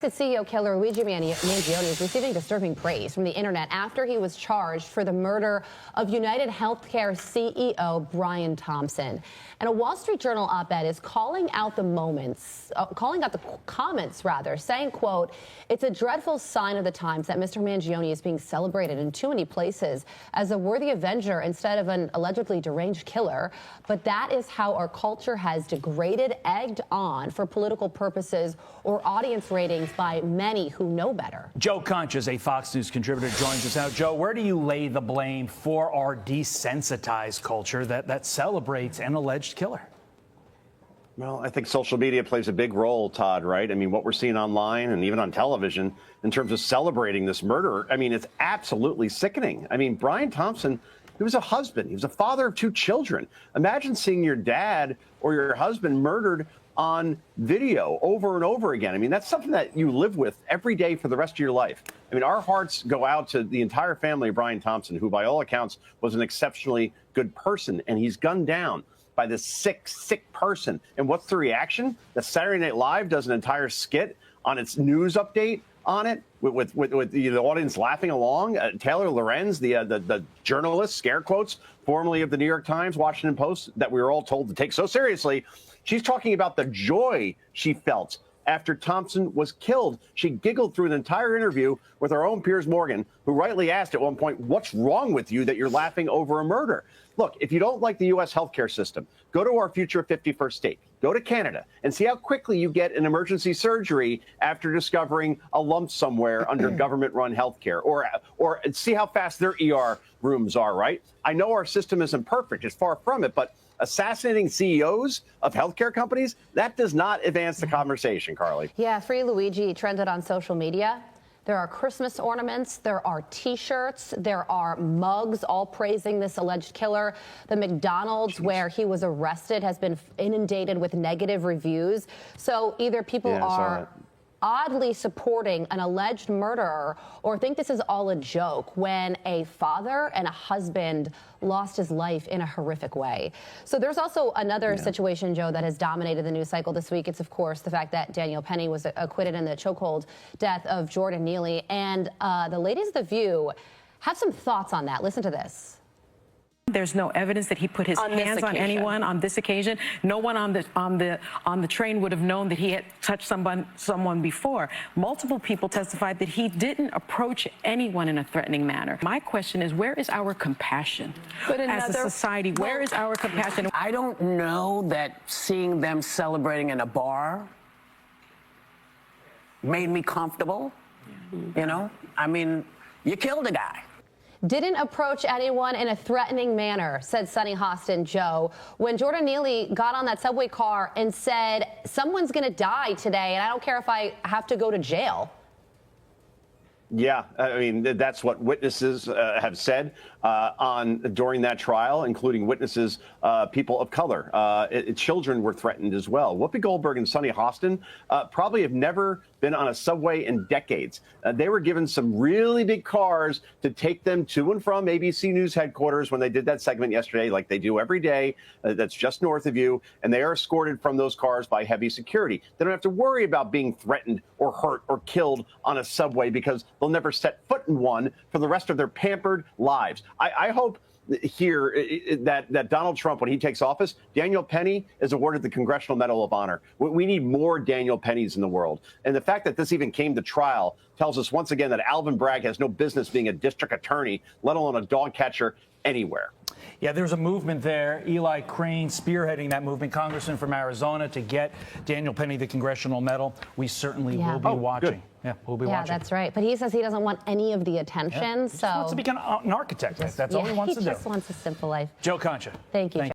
The CEO killer Luigi Mangione is receiving disturbing praise from the internet after he was charged for the murder of UnitedHealthcare CEO Brian Thompson. And a Wall Street Journal op-ed is calling out the comments, saying, quote, "It's a dreadful sign of the times that Mr. Mangione is being celebrated in too many places as a worthy avenger instead of an allegedly deranged killer. But that is how our culture has degraded, egged on for political purposes or audience ratings by many who know better." Joe Concha is a Fox News contributor, joins us now. Joe, where do you lay the blame for our desensitized culture that celebrates an alleged killer? Well, I think social media plays a big role, Todd, right? I mean, what we're seeing online and even on television in terms of celebrating this murder, I mean, it's absolutely sickening. I mean, Brian Thompson, he was a husband. He was a father of 2 children. Imagine seeing your dad or your husband murdered on video over and over again. I mean, that's something that you live with every day for the rest of your life. I mean, our hearts go out to the entire family of Brian Thompson, who by all accounts was an exceptionally good person, and he's gunned down by this sick person. And what's the reaction? The Saturday Night Live does an entire skit on its news update on it with the audience laughing along. Taylor Lorenz, the journalist, scare quotes, formerly of the New York Times, Washington Post, that we were all told to take so seriously. She's talking about the joy she felt after Thompson was killed. She giggled through the entire interview with our own Piers Morgan, who rightly asked at one point, "What's wrong with you that you're laughing over a murder?" Look, if you don't like the U.S. healthcare system, go to our future 51st state. Go to Canada and see how quickly you get an emergency surgery after discovering a lump somewhere under government-run healthcare, or see how fast their ER rooms are, right? I know our system isn't perfect. It's far from it, but assassinating CEOs of healthcare companies, that does not advance the conversation, Carly. Yeah, Free Luigi trended on social media. There are Christmas ornaments, there are T-shirts, there are mugs, all praising this alleged killer. The McDonald's where he was arrested has been inundated with negative reviews. So either people are oddly supporting an alleged murderer or think this is all a joke when a father and a husband lost his life in a horrific way. So there's also another situation, Joe, that has dominated the news cycle this week. It's, of course, the fact that Daniel Penny was acquitted in the chokehold death of Jordan Neely. And the ladies of The View have some thoughts on that. Listen to this. There's no evidence that he put his hands on anyone on this occasion. No one on the train would have known that he had touched someone before. Multiple people testified that he didn't approach anyone in a threatening manner. My question is, where is our compassion as a society? Where is our compassion? I don't know that seeing them celebrating in a bar made me comfortable. You know, I mean, you killed a guy. Didn't approach anyone in a threatening manner, said Sonny Hostin, Joe, when Jordan Neely got on that subway car and said, "Someone's going to die today, and I don't care if I have to go to jail." Yeah, I mean, that's what witnesses have said during that trial, including witnesses, people of color. Children were threatened as well. Whoopi Goldberg and Sonny Hostin probably have never been on a subway in decades. They were given some really big cars to take them to and from ABC News headquarters when they did that segment yesterday, like they do every day. That's just north of you. And they are escorted from those cars by heavy security. They don't have to worry about being threatened or hurt or killed on a subway because they'll never set foot in one for the rest of their pampered lives. I hope here that Donald Trump, when he takes office, Daniel Penny is awarded the Congressional Medal of Honor. We need more Daniel Pennys in the world. And the fact that this even came to trial tells us once again that Alvin Bragg has no business being a district attorney, let alone a dog catcher anywhere. Yeah, there's a movement there. Eli Crane spearheading that movement, congressman from Arizona, to get Daniel Penny the Congressional Medal. We certainly will be watching. Good. Yeah, we'll be watching. Yeah, that's right. But he says he doesn't want any of the attention. He just wants to become an architect. That's all he wants to do. He just wants a simple life. Joe Concha. Thank you.